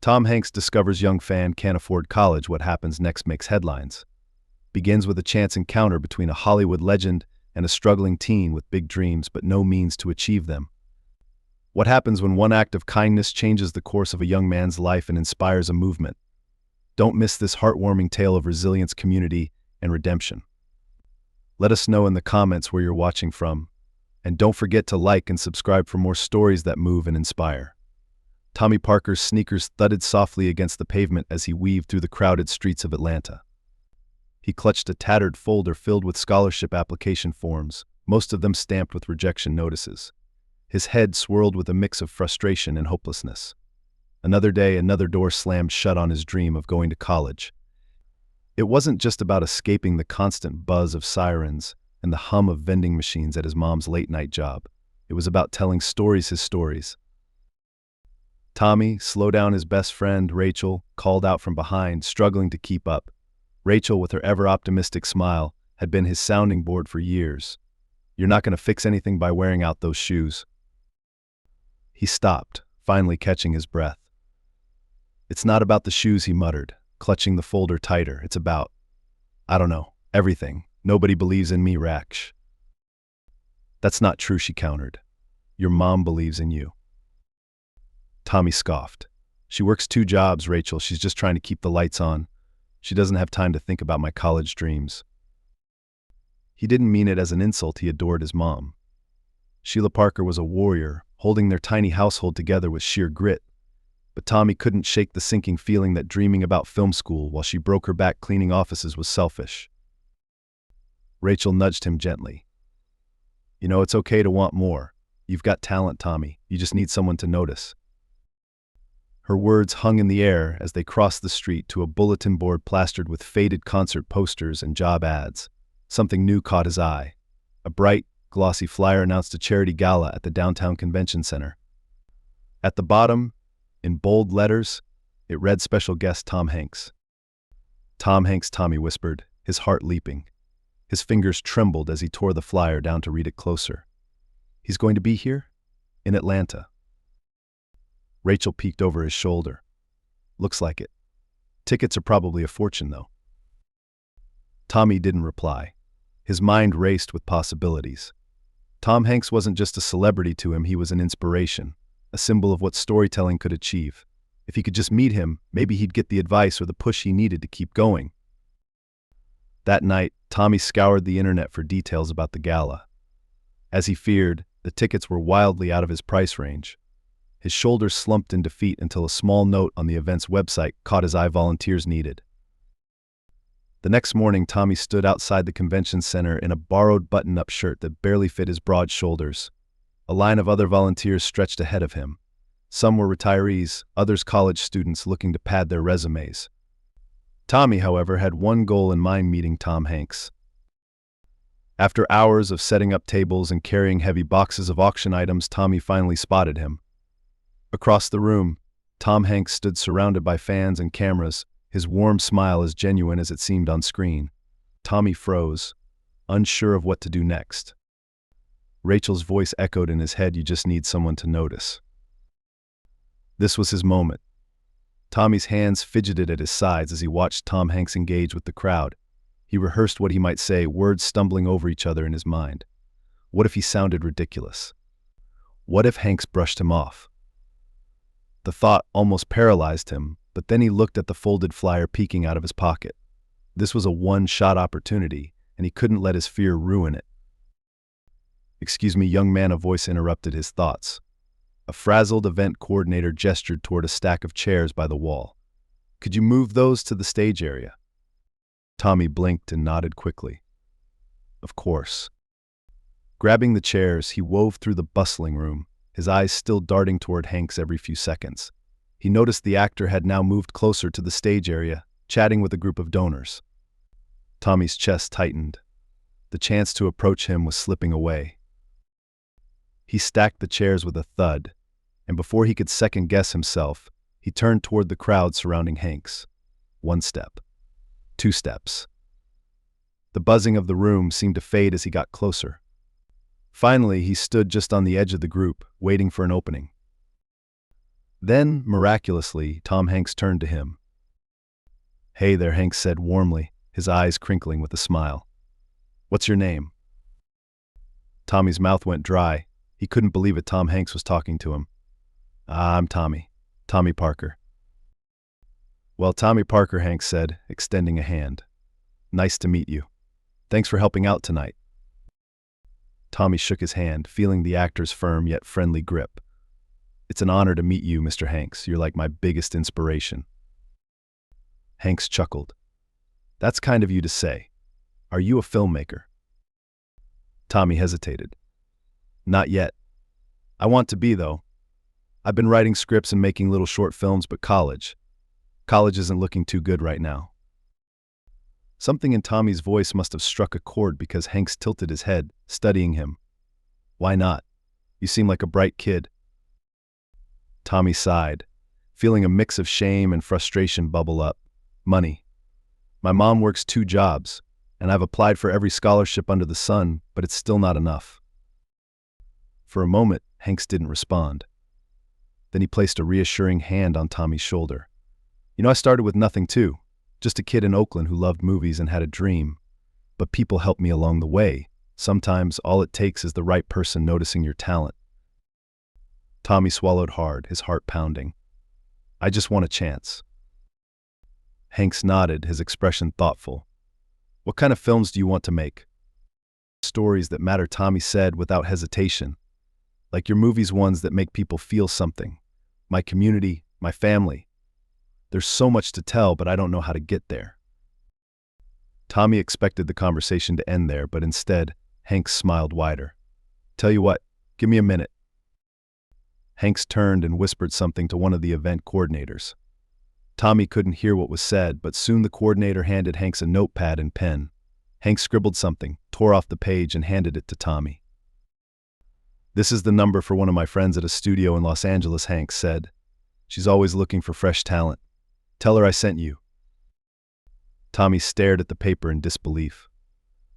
Tom Hanks discovers young fan can't afford college. What happens next makes headlines. Begins with a chance encounter between a Hollywood legend and a struggling teen with big dreams but no means to achieve them. What happens when one act of kindness changes the course of a young man's life and inspires a movement? Don't miss this heartwarming tale of resilience, community, and redemption. Let us know in the comments where you're watching from, and don't forget to like and subscribe for more stories that move and inspire. Tommy Parker's sneakers thudded softly against the pavement as he weaved through the crowded streets of Atlanta. He clutched a tattered folder filled with scholarship application forms, most of them stamped with rejection notices. His head swirled with a mix of frustration and hopelessness. Another day, another door slammed shut on his dream of going to college. It wasn't just about escaping the constant buzz of sirens and the hum of vending machines at his mom's late-night job. It was about telling his stories. Tommy, slow down, his best friend, Rachel, called out from behind, struggling to keep up. Rachel, with her ever-optimistic smile, had been his sounding board for years. "You're not going to fix anything by wearing out those shoes." He stopped, finally catching his breath. "It's not about the shoes," he muttered, clutching the folder tighter. "It's about, I don't know, everything. Nobody believes in me, Raksh." "That's not true," she countered. "Your mom believes in you." Tommy scoffed. "She works 2 jobs, Rachel. She's just trying to keep the lights on. She doesn't have time to think about my college dreams." He didn't mean it as an insult. He adored his mom. Sheila Parker was a warrior, holding their tiny household together with sheer grit. But Tommy couldn't shake the sinking feeling that dreaming about film school while she broke her back cleaning offices was selfish. Rachel nudged him gently. "You know, it's okay to want more. You've got talent, Tommy. You just need someone to notice." Her words hung in the air as they crossed the street to a bulletin board plastered with faded concert posters and job ads. Something new caught his eye. A bright, glossy flyer announced a charity gala at the downtown convention center. At the bottom, in bold letters, it read, "Special guest Tom Hanks." "Tom Hanks," Tommy whispered, his heart leaping. His fingers trembled as he tore the flyer down to read it closer. "He's going to be here? In Atlanta." Rachel peeked over his shoulder. "Looks like it. Tickets are probably a fortune, though." Tommy didn't reply. His mind raced with possibilities. Tom Hanks wasn't just a celebrity to him, he was an inspiration, a symbol of what storytelling could achieve. If he could just meet him, maybe he'd get the advice or the push he needed to keep going. That night, Tommy scoured the internet for details about the gala. As he feared, the tickets were wildly out of his price range. His shoulders slumped in defeat until a small note on the event's website caught his eye: volunteers needed. The next morning, Tommy stood outside the convention center in a borrowed button-up shirt that barely fit his broad shoulders. A line of other volunteers stretched ahead of him. Some were retirees, others college students looking to pad their resumes. Tommy, however, had one goal in mind: meeting Tom Hanks. After hours of setting up tables and carrying heavy boxes of auction items, Tommy finally spotted him. Across the room, Tom Hanks stood surrounded by fans and cameras, his warm smile as genuine as it seemed on screen. Tommy froze, unsure of what to do next. Rachel's voice echoed in his head, "You just need someone to notice." This was his moment. Tommy's hands fidgeted at his sides as he watched Tom Hanks engage with the crowd. He rehearsed what he might say, words stumbling over each other in his mind. What if he sounded ridiculous? What if Hanks brushed him off? The thought almost paralyzed him, but then he looked at the folded flyer peeking out of his pocket. This was a one-shot opportunity, and he couldn't let his fear ruin it. "Excuse me, young man," a voice interrupted his thoughts. A frazzled event coordinator gestured toward a stack of chairs by the wall. "Could you move those to the stage area?" Tommy blinked and nodded quickly. Of course. Grabbing the chairs, he wove through the bustling room, his eyes still darting toward Hanks every few seconds. He noticed the actor had now moved closer to the stage area, chatting with a group of donors. Tommy's chest tightened. The chance to approach him was slipping away. He stacked the chairs with a thud, and before he could second-guess himself, he turned toward the crowd surrounding Hanks. 1 step. 2 steps. The buzzing of the room seemed to fade as he got closer. Finally, he stood just on the edge of the group, waiting for an opening. Then, miraculously, Tom Hanks turned to him. "Hey there," Hanks said warmly, his eyes crinkling with a smile. "What's your name?" Tommy's mouth went dry. He couldn't believe it. Tom Hanks was talking to him. "I'm Tommy. Tommy Parker." "Well, Tommy Parker," Hanks said, extending a hand. "Nice to meet you. Thanks for helping out tonight." Tommy shook his hand, feeling the actor's firm yet friendly grip. "It's an honor to meet you, Mr. Hanks. You're like my biggest inspiration." Hanks chuckled. "That's kind of you to say. Are you a filmmaker?" Tommy hesitated. "Not yet. I want to be, though. I've been writing scripts and making little short films, but college isn't looking too good right now." Something in Tommy's voice must have struck a chord because Hanks tilted his head, studying him. "Why not? You seem like a bright kid." Tommy sighed, feeling a mix of shame and frustration bubble up. "Money. My mom works 2 jobs, and I've applied for every scholarship under the sun, but it's still not enough." For a moment, Hanks didn't respond. Then he placed a reassuring hand on Tommy's shoulder. "You know, I started with nothing too. Just a kid in Oakland who loved movies and had a dream. But people helped me along the way. Sometimes all it takes is the right person noticing your talent." Tommy swallowed hard, his heart pounding. "I just want a chance." Hanks nodded, his expression thoughtful. "What kind of films do you want to make?" "Stories that matter," Tommy said without hesitation. "Like your movies, ones that make people feel something. My community, my family. There's so much to tell, but I don't know how to get there." Tommy expected the conversation to end there, but instead, Hanks smiled wider. "Tell you what, give me a minute." Hanks turned and whispered something to one of the event coordinators. Tommy couldn't hear what was said, but soon the coordinator handed Hanks a notepad and pen. Hanks scribbled something, tore off the page, and handed it to Tommy. "This is the number for one of my friends at a studio in Los Angeles," Hanks said. "She's always looking for fresh talent. Tell her I sent you." Tommy stared at the paper in disbelief.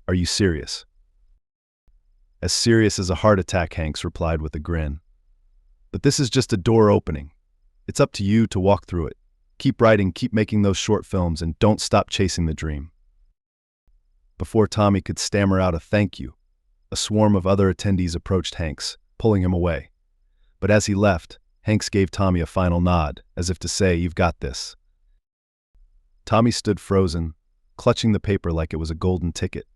"Are you serious?" "As serious as a heart attack," Hanks replied with a grin. "But this is just a door opening. It's up to you to walk through it. Keep writing, keep making those short films, and don't stop chasing the dream." Before Tommy could stammer out a thank you, a swarm of other attendees approached Hanks, pulling him away. But as he left, Hanks gave Tommy a final nod, as if to say, "You've got this." Tommy stood frozen, clutching the paper like it was a golden ticket.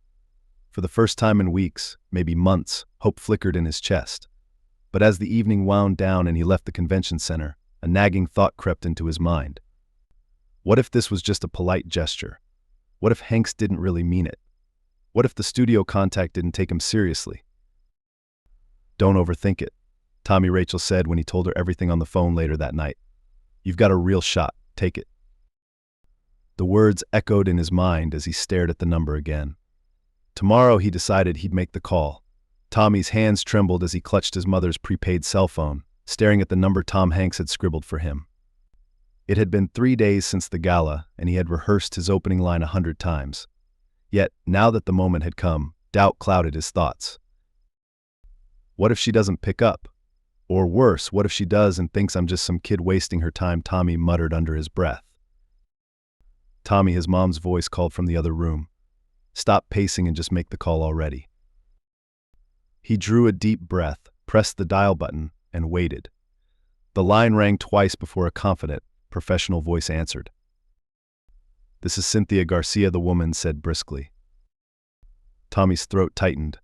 For the first time in weeks, maybe months, hope flickered in his chest. But as the evening wound down and he left the convention center, a nagging thought crept into his mind. What if this was just a polite gesture? What if Hanks didn't really mean it? What if the studio contact didn't take him seriously? "Don't overthink it," Tommy Rachel said when he told her everything on the phone later that night. "You've got a real shot. Take it." The words echoed in his mind as he stared at the number again. Tomorrow, he decided he'd make the call. Tommy's hands trembled as he clutched his mother's prepaid cell phone, staring at the number Tom Hanks had scribbled for him. It had been 3 days since the gala, and he had rehearsed his opening line 100 times. Yet, now that the moment had come, doubt clouded his thoughts. What if she doesn't pick up? Or worse, what if she does and thinks I'm just some kid wasting her time? Tommy muttered under his breath. "Tommy," his mom's voice called from the other room. "Stop pacing and just make the call already." He drew a deep breath, pressed the dial button, and waited. The line rang twice before a confident, professional voice answered. "This is Cynthia Garcia," the woman said briskly. Tommy's throat tightened.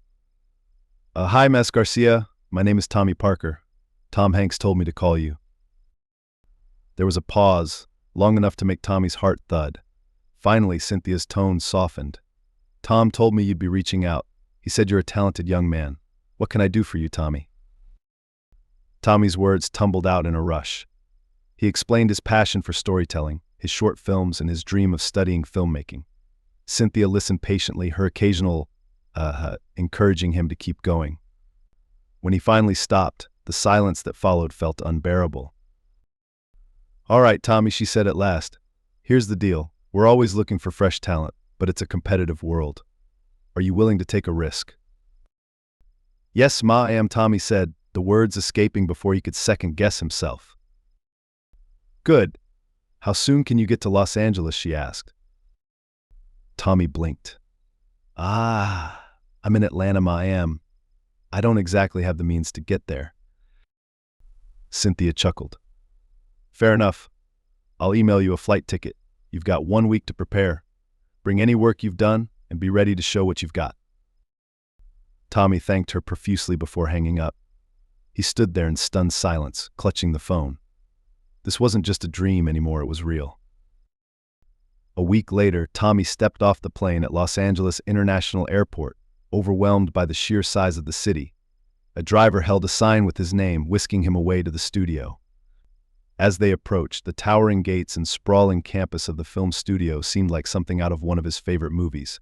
Hi, Miss Garcia. My name is Tommy Parker. Tom Hanks told me to call you." There was a pause, long enough to make Tommy's heart thud. Finally, Cynthia's tone softened. "Tom told me you'd be reaching out. He said you're a talented young man. What can I do for you, Tommy?" Tommy's words tumbled out in a rush. He explained his passion for storytelling, his short films, and his dream of studying filmmaking. Cynthia listened patiently, her occasional encouraging him to keep going. When he finally stopped, the silence that followed felt unbearable. "All right, Tommy," she said at last. "Here's the deal. We're always looking for fresh talent, but it's a competitive world. Are you willing to take a risk?" "Yes, ma, I am," Tommy said, the words escaping before he could second-guess himself. Good. How soon can you get to Los Angeles, she asked. Tommy blinked. I'm in Atlanta, I don't exactly have the means to get there. Cynthia chuckled. Fair enough. I'll email you a flight ticket. You've got 1 week to prepare. Bring any work you've done and be ready to show what you've got. Tommy thanked her profusely before hanging up. He stood there in stunned silence, clutching the phone. This wasn't just a dream anymore, it was real. A week later, Tommy stepped off the plane at Los Angeles International Airport, overwhelmed by the sheer size of the city. A driver held a sign with his name, whisking him away to the studio. As they approached, the towering gates and sprawling campus of the film studio seemed like something out of one of his favorite movies.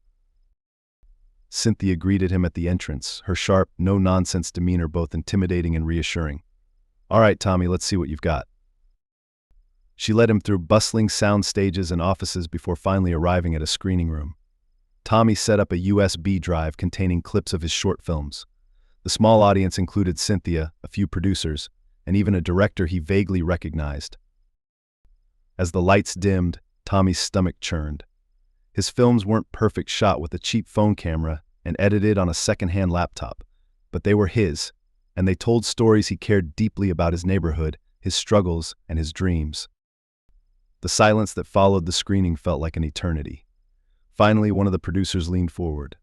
Cynthia greeted him at the entrance, her sharp, no-nonsense demeanor both intimidating and reassuring. All right, Tommy, let's see what you've got. She led him through bustling sound stages and offices before finally arriving at a screening room. Tommy set up a USB drive containing clips of his short films. The small audience included Cynthia, a few producers, and even a director he vaguely recognized. As the lights dimmed, Tommy's stomach churned. His films weren't perfect shot with a cheap phone camera and edited on a second-hand laptop, but they were his, and they told stories he cared deeply about: his neighborhood, his struggles, and his dreams. The silence that followed the screening felt like an eternity. Finally, one of the producers leaned forward.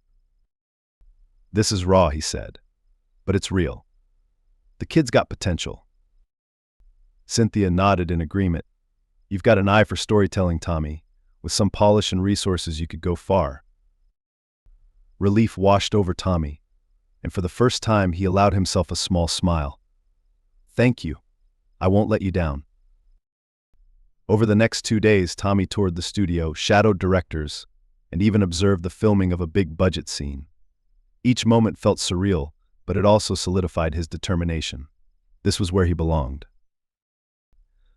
This is raw, he said, but it's real. The kid's got potential. Cynthia nodded in agreement. You've got an eye for storytelling, Tommy. With some polish and resources, you could go far. Relief washed over Tommy, and for the first time, he allowed himself a small smile. Thank you. I won't let you down. Over the next 2 days, Tommy toured the studio, shadowed directors, and even observed the filming of a big-budget scene. Each moment felt surreal, but it also solidified his determination. This was where he belonged.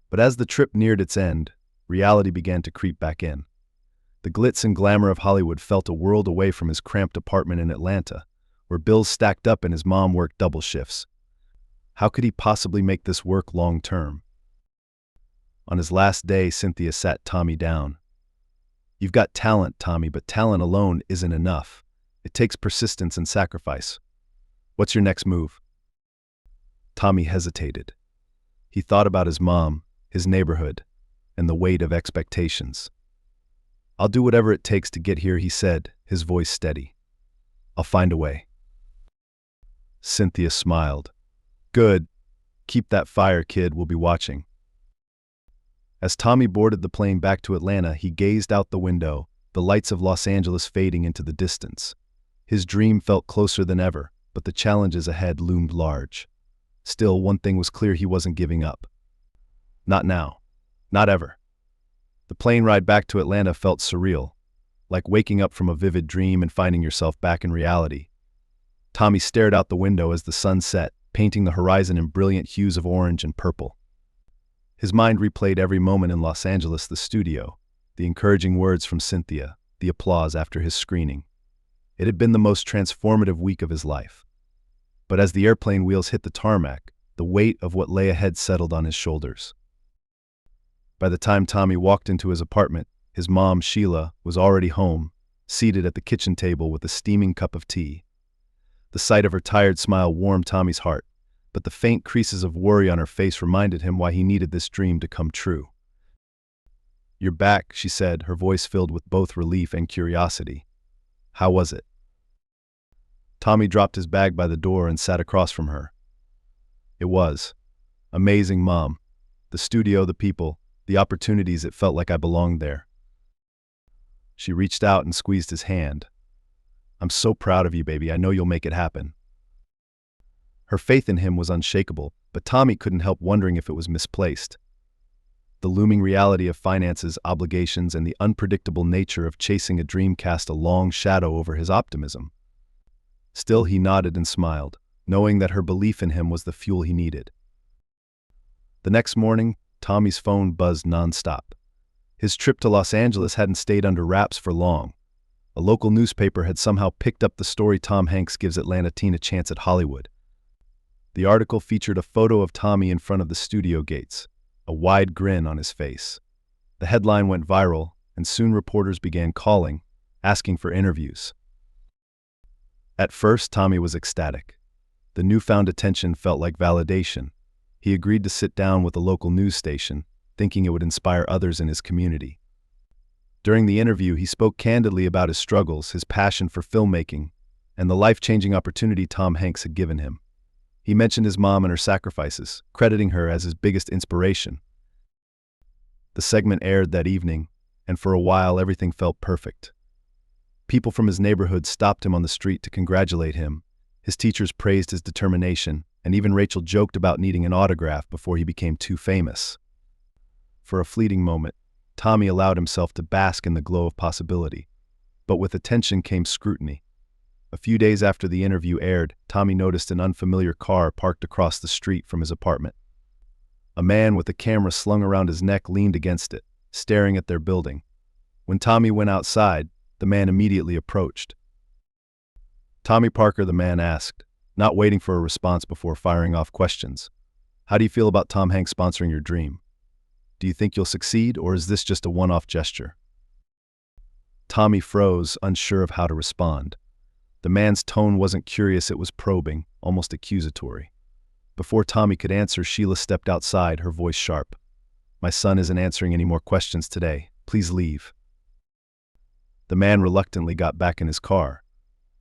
But as the trip neared its end, reality began to creep back in. The glitz and glamour of Hollywood felt a world away from his cramped apartment in Atlanta, where bills stacked up and his mom worked double shifts. How could he possibly make this work long-term? On his last day, Cynthia sat Tommy down. You've got talent, Tommy, but talent alone isn't enough. It takes persistence and sacrifice. What's your next move? Tommy hesitated. He thought about his mom, his neighborhood, and the weight of expectations. I'll do whatever it takes to get here, he said, his voice steady. I'll find a way. Cynthia smiled. Good. Keep that fire, kid. We'll be watching. As Tommy boarded the plane back to Atlanta, he gazed out the window, the lights of Los Angeles fading into the distance. His dream felt closer than ever, but the challenges ahead loomed large. Still, one thing was clear: he wasn't giving up. Not now. Not ever. The plane ride back to Atlanta felt surreal, like waking up from a vivid dream and finding yourself back in reality. Tommy stared out the window as the sun set, painting the horizon in brilliant hues of orange and purple. His mind replayed every moment in Los Angeles, the studio, the encouraging words from Cynthia, the applause after his screening. It had been the most transformative week of his life. But as the airplane wheels hit the tarmac, the weight of what lay ahead settled on his shoulders. By the time Tommy walked into his apartment, his mom, Sheila, was already home, seated at the kitchen table with a steaming cup of tea. The sight of her tired smile warmed Tommy's heart, but the faint creases of worry on her face reminded him why he needed this dream to come true. You're back, she said, her voice filled with both relief and curiosity. How was it? Tommy dropped his bag by the door and sat across from her. It was amazing, Mom. The studio, the people, the opportunities, it felt like I belonged there. She reached out and squeezed his hand. I'm so proud of you, baby. I know you'll make it happen. Her faith in him was unshakable, but Tommy couldn't help wondering if it was misplaced. The looming reality of finances, obligations, and the unpredictable nature of chasing a dream cast a long shadow over his optimism. Still, he nodded and smiled, knowing that her belief in him was the fuel he needed. The next morning, Tommy's phone buzzed nonstop. His trip to Los Angeles hadn't stayed under wraps for long. A local newspaper had somehow picked up the story: Tom Hanks gives Atlanta teen a chance at Hollywood. The article featured a photo of Tommy in front of the studio gates, a wide grin on his face. The headline went viral, and soon reporters began calling, asking for interviews. At first, Tommy was ecstatic. The newfound attention felt like validation. He agreed to sit down with a local news station, thinking it would inspire others in his community. During the interview, he spoke candidly about his struggles, his passion for filmmaking, and the life-changing opportunity Tom Hanks had given him. He mentioned his mom and her sacrifices, crediting her as his biggest inspiration. The segment aired that evening, and for a while everything felt perfect. People from his neighborhood stopped him on the street to congratulate him. His teachers praised his determination, and even Rachel joked about needing an autograph before he became too famous. For a fleeting moment, Tommy allowed himself to bask in the glow of possibility. But with attention came scrutiny. A few days after the interview aired, Tommy noticed an unfamiliar car parked across the street from his apartment. A man with a camera slung around his neck leaned against it, staring at their building. When Tommy went outside, the man immediately approached. "Tommy Parker," the man asked, not waiting for a response before firing off questions. "How do you feel about Tom Hanks sponsoring your dream? Do you think you'll succeed, or is this just a one-off gesture?" Tommy froze, unsure of how to respond. The man's tone wasn't curious, it was probing, almost accusatory. Before Tommy could answer, Sheila stepped outside, her voice sharp. "My son isn't answering any more questions today. Please leave." The man reluctantly got back in his car,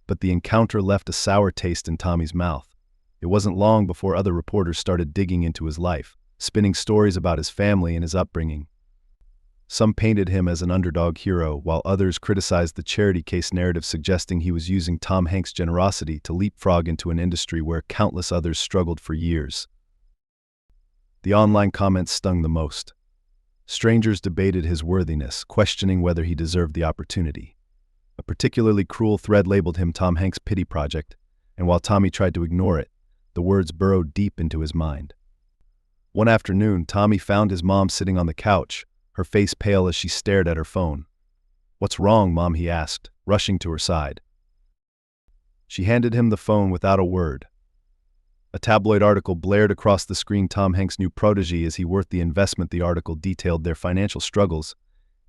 but the encounter left a sour taste in Tommy's mouth. It wasn't long before other reporters started digging into his life, spinning stories about his family and his upbringing. Some painted him as an underdog hero, while others criticized the charity case narrative, suggesting he was using Tom Hanks' generosity to leapfrog into an industry where countless others struggled for years. The online comments stung the most. Strangers debated his worthiness, questioning whether he deserved the opportunity. A particularly cruel thread labeled him Tom Hanks' pity project, and while Tommy tried to ignore it, the words burrowed deep into his mind. One afternoon, Tommy found his mom sitting on the couch, her face pale as she stared at her phone. "What's wrong, Mom?" he asked, rushing to her side. She handed him the phone without a word. A tabloid article blared across the screen. Tom Hanks' new protege, is he worth the investment? The article detailed their financial struggles,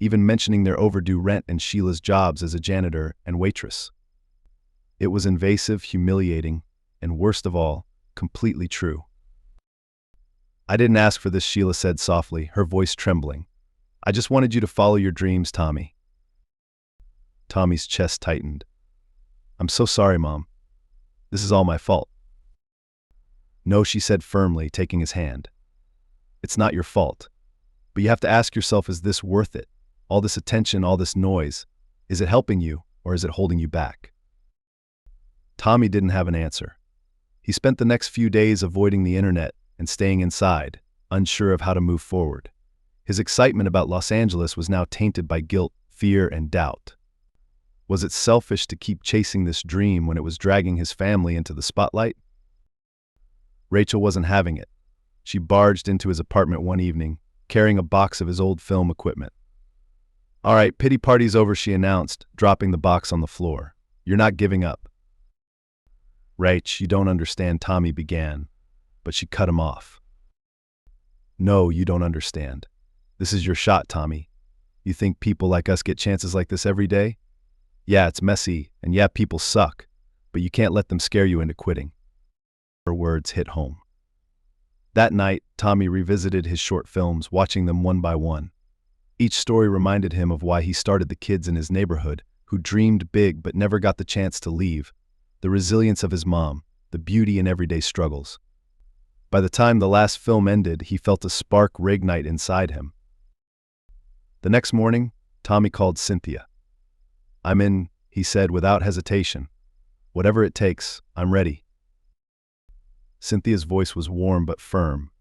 even mentioning their overdue rent and Sheila's jobs as a janitor and waitress. It was invasive, humiliating, and worst of all, completely true. "I didn't ask for this," Sheila said softly, her voice trembling. "I just wanted you to follow your dreams, Tommy." Tommy's chest tightened. "I'm so sorry, Mom. This is all my fault." "No," she said firmly, taking his hand. "It's not your fault. But you have to ask yourself, is this worth it? All this attention, all this noise. Is it helping you, or is it holding you back?" Tommy didn't have an answer. He spent the next few days avoiding the internet and staying inside, unsure of how to move forward. His excitement about Los Angeles was now tainted by guilt, fear, and doubt. Was it selfish to keep chasing this dream when it was dragging his family into the spotlight? Rachel wasn't having it. She barged into his apartment one evening, carrying a box of his old film equipment. "All right, pity party's over," she announced, dropping the box on the floor. "You're not giving up." "Rach, you don't understand," Tommy began, but she cut him off. "No, you don't understand. This is your shot, Tommy. You think people like us get chances like this every day? Yeah, it's messy, and yeah, people suck, but you can't let them scare you into quitting." Her words hit home. That night, Tommy revisited his short films, watching them one by one. Each story reminded him of why he started, the kids in his neighborhood who dreamed big but never got the chance to leave, the resilience of his mom, the beauty in everyday struggles. By the time the last film ended, he felt a spark reignite inside him. The next morning, Tommy called Cynthia. "I'm in," he said without hesitation. "Whatever it takes, I'm ready." Cynthia's voice was warm but firm.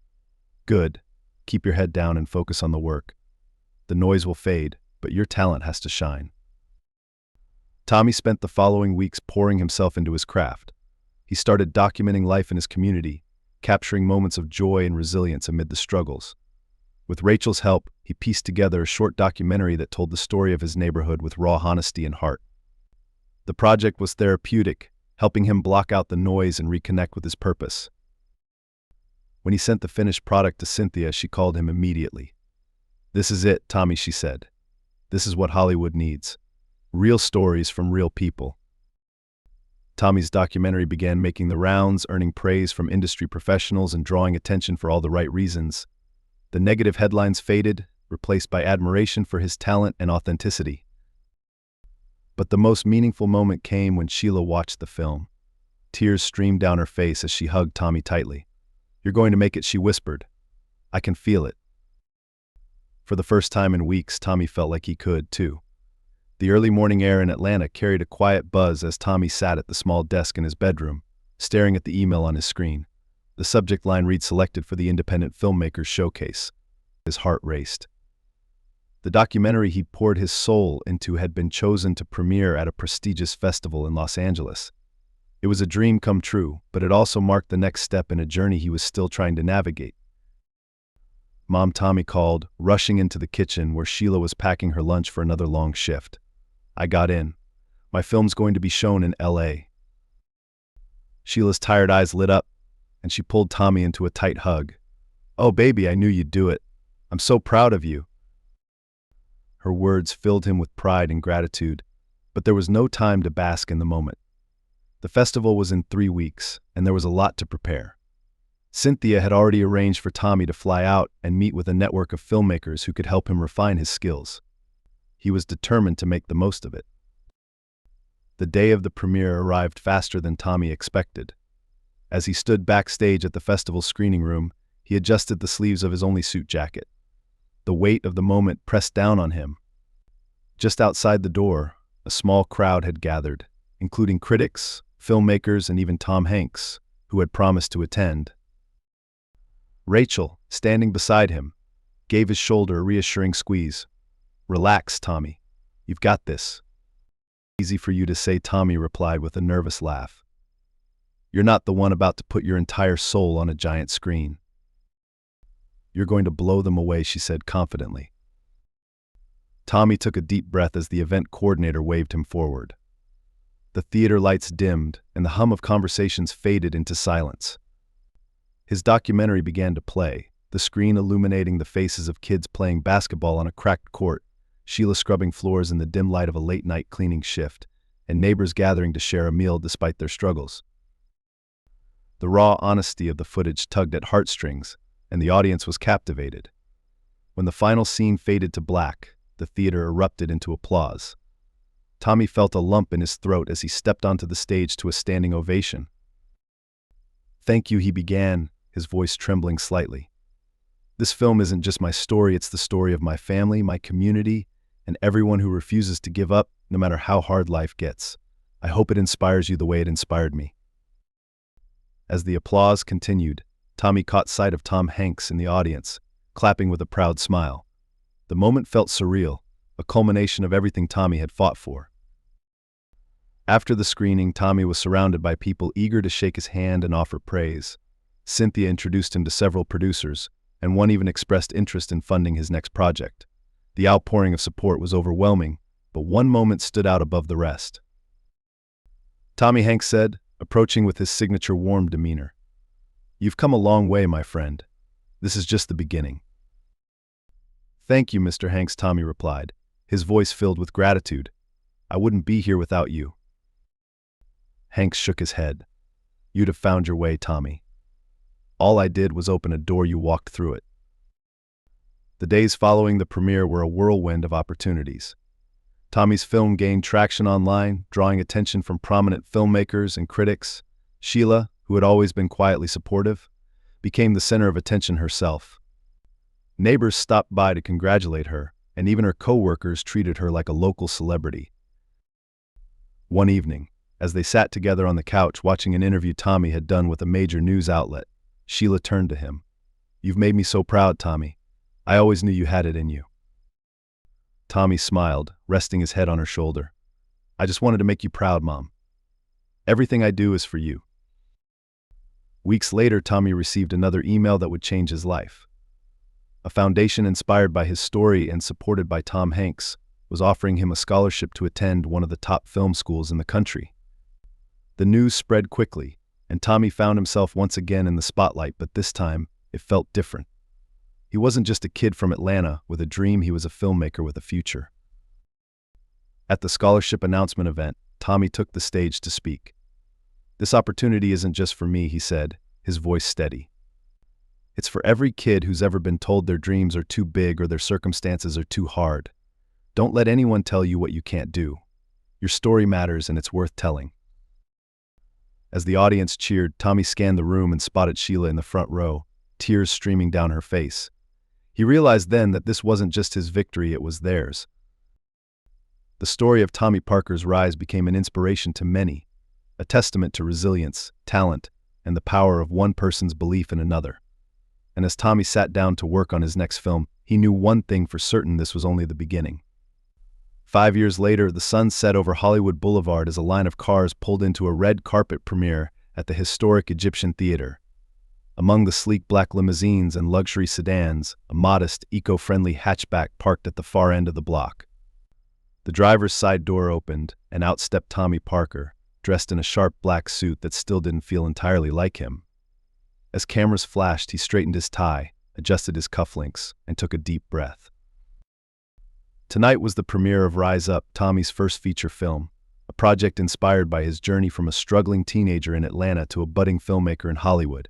"Good. Keep your head down and focus on the work. The noise will fade, but your talent has to shine." Tommy spent the following weeks pouring himself into his craft. He started documenting life in his community, capturing moments of joy and resilience amid the struggles. With Rachel's help, he pieced together a short documentary that told the story of his neighborhood with raw honesty and heart. The project was therapeutic, helping him block out the noise and reconnect with his purpose. When he sent the finished product to Cynthia, she called him immediately. "This is it, Tommy," she said. "This is what Hollywood needs. Real stories from real people." Tommy's documentary began making the rounds, earning praise from industry professionals and drawing attention for all the right reasons. The negative headlines faded, replaced by admiration for his talent and authenticity. But the most meaningful moment came when Sheila watched the film. Tears streamed down her face as she hugged Tommy tightly. "You're going to make it," she whispered. "I can feel it." For the first time in weeks, Tommy felt like he could, too. The early morning air in Atlanta carried a quiet buzz as Tommy sat at the small desk in his bedroom, staring at the email on his screen. The subject line read, "Selected for the Independent Filmmakers Showcase." His heart raced. The documentary he poured his soul into had been chosen to premiere at a prestigious festival in Los Angeles. It was a dream come true, but it also marked the next step in a journey he was still trying to navigate. Mom, Tommy called, rushing into the kitchen where Sheila was packing her lunch for another long shift. "I got in. My film's going to be shown in LA." Sheila's tired eyes lit up, and she pulled Tommy into a tight hug. "Oh, baby, I knew you'd do it. I'm so proud of you." Her words filled him with pride and gratitude, but there was no time to bask in the moment. The festival was in 3 weeks, and there was a lot to prepare. Cynthia had already arranged for Tommy to fly out and meet with a network of filmmakers who could help him refine his skills. He was determined to make the most of it. The day of the premiere arrived faster than Tommy expected. As he stood backstage at the festival screening room, he adjusted the sleeves of his only suit jacket. The weight of the moment pressed down on him. Just outside the door, a small crowd had gathered, including critics, filmmakers, and even Tom Hanks, who had promised to attend. Rachel, standing beside him, gave his shoulder a reassuring squeeze. "Relax, Tommy. You've got this." "Easy for you to say," Tommy replied with a nervous laugh. "You're not the one about to put your entire soul on a giant screen." "You're going to blow them away," she said confidently. Tommy took a deep breath as the event coordinator waved him forward. The theater lights dimmed, and the hum of conversations faded into silence. His documentary began to play, the screen illuminating the faces of kids playing basketball on a cracked court, Sheila scrubbing floors in the dim light of a late-night cleaning shift, and neighbors gathering to share a meal despite their struggles. The raw honesty of the footage tugged at heartstrings, and the audience was captivated. When the final scene faded to black, the theater erupted into applause. Tommy felt a lump in his throat as he stepped onto the stage to a standing ovation. "Thank you," he began, his voice trembling slightly. "This film isn't just my story, it's the story of my family, my community, and everyone who refuses to give up, no matter how hard life gets. I hope it inspires you the way it inspired me." As the applause continued, Tommy caught sight of Tom Hanks in the audience, clapping with a proud smile. The moment felt surreal, a culmination of everything Tommy had fought for. After the screening, Tommy was surrounded by people eager to shake his hand and offer praise. Cynthia introduced him to several producers, and one even expressed interest in funding his next project. The outpouring of support was overwhelming, but one moment stood out above the rest. Tommy Hanks said, approaching with his signature warm demeanor, "You've come a long way, my friend. This is just the beginning." "Thank you, Mr. Hanks," Tommy replied, his voice filled with gratitude. "I wouldn't be here without you." Hanks shook his head. "You'd have found your way, Tommy. All I did was open a door, you walked through it." The days following the premiere were a whirlwind of opportunities. Tommy's film gained traction online, drawing attention from prominent filmmakers and critics. Sheila, who had always been quietly supportive, became the center of attention herself. Neighbors stopped by to congratulate her, and even her co-workers treated her like a local celebrity. One evening, as they sat together on the couch watching an interview Tommy had done with a major news outlet, Sheila turned to him. "You've made me so proud, Tommy. I always knew you had it in you." Tommy smiled, resting his head on her shoulder. "I just wanted to make you proud, Mom. Everything I do is for you." Weeks later, Tommy received another email that would change his life. A foundation inspired by his story and supported by Tom Hanks was offering him a scholarship to attend one of the top film schools in the country. The news spread quickly, and Tommy found himself once again in the spotlight, but this time, it felt different. He wasn't just a kid from Atlanta with a dream, he was a filmmaker with a future. At the scholarship announcement event, Tommy took the stage to speak. "This opportunity isn't just for me," he said, his voice steady. "It's for every kid who's ever been told their dreams are too big or their circumstances are too hard. Don't let anyone tell you what you can't do. Your story matters and it's worth telling." As the audience cheered, Tommy scanned the room and spotted Sheila in the front row, tears streaming down her face. He realized then that this wasn't just his victory, it was theirs. The story of Tommy Parker's rise became an inspiration to many, a testament to resilience, talent, and the power of one person's belief in another. And as Tommy sat down to work on his next film, he knew one thing for certain: this was only the beginning. 5 years later, the sun set over Hollywood Boulevard as a line of cars pulled into a red carpet premiere at the historic Egyptian Theater. Among the sleek black limousines and luxury sedans, a modest, eco-friendly hatchback parked at the far end of the block. The driver's side door opened, and out stepped Tommy Parker, dressed in a sharp black suit that still didn't feel entirely like him. As cameras flashed, he straightened his tie, adjusted his cufflinks, and took a deep breath. Tonight was the premiere of Rise Up, Tommy's first feature film, a project inspired by his journey from a struggling teenager in Atlanta to a budding filmmaker in Hollywood.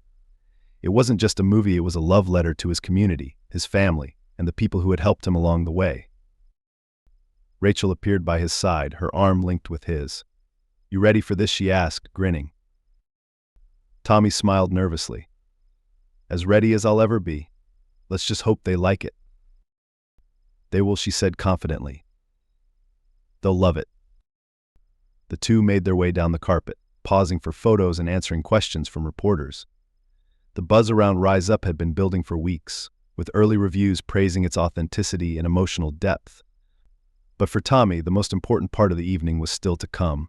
It wasn't just a movie, it was a love letter to his community, his family, and the people who had helped him along the way. Rachel appeared by his side, her arm linked with his. "You ready for this?" she asked, grinning. Tommy smiled nervously. "As ready as I'll ever be. Let's just hope they like it." "They will," she said confidently. "They'll love it." The two made their way down the carpet, pausing for photos and answering questions from reporters. The buzz around Rise Up had been building for weeks, with early reviews praising its authenticity and emotional depth. But for Tommy, the most important part of the evening was still to come.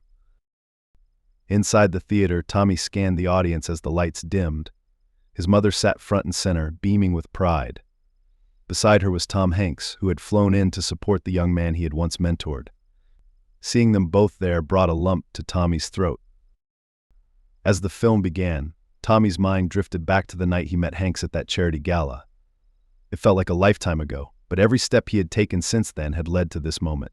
Inside the theater, Tommy scanned the audience as the lights dimmed. His mother sat front and center, beaming with pride. Beside her was Tom Hanks, who had flown in to support the young man he had once mentored. Seeing them both there brought a lump to Tommy's throat. As the film began, Tommy's mind drifted back to the night he met Hanks at that charity gala. It felt like a lifetime ago, but every step he had taken since then had led to this moment.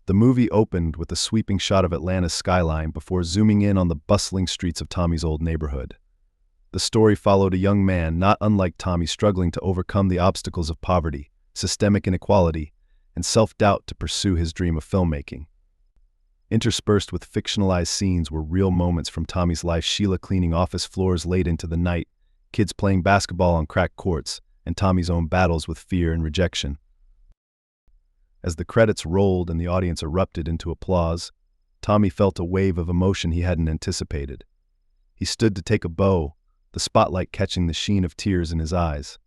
The movie opened with a sweeping shot of Atlanta's skyline before zooming in on the bustling streets of Tommy's old neighborhood. The story followed a young man not unlike Tommy, struggling to overcome the obstacles of poverty, systemic inequality, and self-doubt to pursue his dream of filmmaking. Interspersed with fictionalized scenes were real moments from Tommy's life: Sheila cleaning office floors late into the night, kids playing basketball on cracked courts, and Tommy's own battles with fear and rejection. As the credits rolled and the audience erupted into applause, Tommy felt a wave of emotion he hadn't anticipated. He stood to take a bow, the spotlight catching the sheen of tears in his eyes.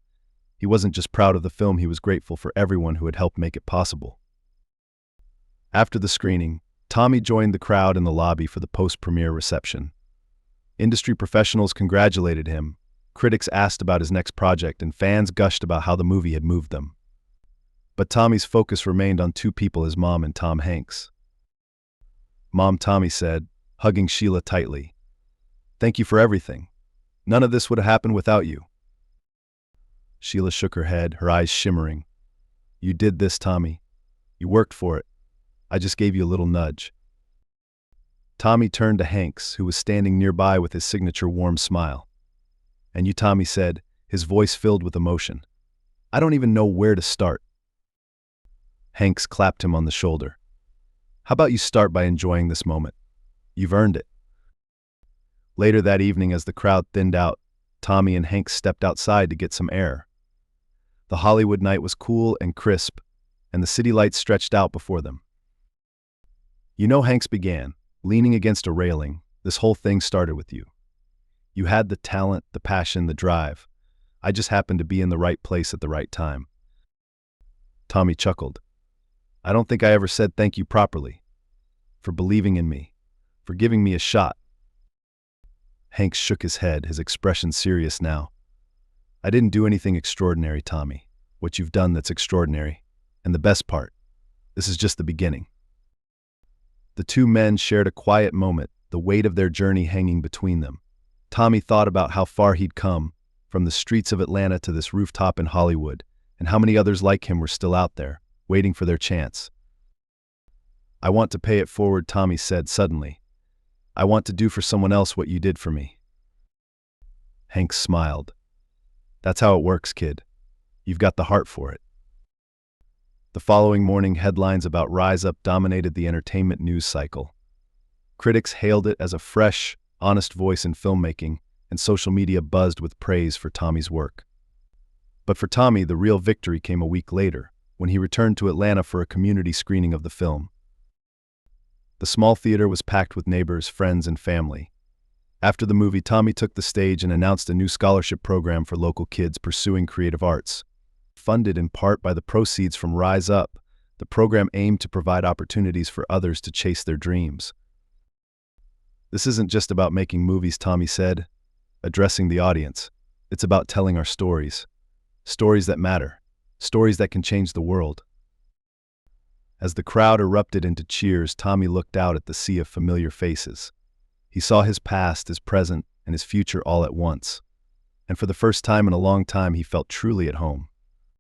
He wasn't just proud of the film, he was grateful for everyone who had helped make it possible. After the screening, Tommy joined the crowd in the lobby for the post-premiere reception. Industry professionals congratulated him, critics asked about his next project, and fans gushed about how the movie had moved them. But Tommy's focus remained on two people: his mom and Tom Hanks. "Mom," Tommy said, hugging Sheila tightly, "thank you for everything. None of this would have happened without you." Sheila shook her head, her eyes shimmering. "You did this, Tommy. You worked for it. I just gave you a little nudge." Tommy turned to Hanks, who was standing nearby with his signature warm smile. "And you," Tommy said, his voice filled with emotion. "I don't even know where to start." Hanks clapped him on the shoulder. "How about you start by enjoying this moment? You've earned it." Later that evening, as the crowd thinned out, Tommy and Hanks stepped outside to get some air. The Hollywood night was cool and crisp, and the city lights stretched out before them. "You know," Hanks began, leaning against a railing, "this whole thing started with you. You had the talent, the passion, the drive. I just happened to be in the right place at the right time." Tommy chuckled. "I don't think I ever said thank you properly. For believing in me. For giving me a shot." Hanks shook his head, his expression serious now. "I didn't do anything extraordinary, Tommy. What you've done, that's extraordinary. And the best part, this is just the beginning." The two men shared a quiet moment, the weight of their journey hanging between them. Tommy thought about how far he'd come, from the streets of Atlanta to this rooftop in Hollywood, and how many others like him were still out there, waiting for their chance. "I want to pay it forward," Tommy said suddenly. "I want to do for someone else what you did for me." Hank smiled. "That's how it works, kid. You've got the heart for it." The following morning, headlines about Rise Up dominated the entertainment news cycle. Critics hailed it as a fresh, honest voice in filmmaking, and social media buzzed with praise for Tommy's work. But for Tommy, the real victory came a week later, when he returned to Atlanta for a community screening of the film. The small theater was packed with neighbors, friends, and family. After the movie, Tommy took the stage and announced a new scholarship program for local kids pursuing creative arts. Funded in part by the proceeds from Rise Up, the program aimed to provide opportunities for others to chase their dreams. "This isn't just about making movies," Tommy said, addressing the audience. "It's about telling our stories. Stories that matter. Stories that can change the world." As the crowd erupted into cheers, Tommy looked out at the sea of familiar faces. He saw his past, his present, and his future all at once. And for the first time in a long time, he felt truly at home.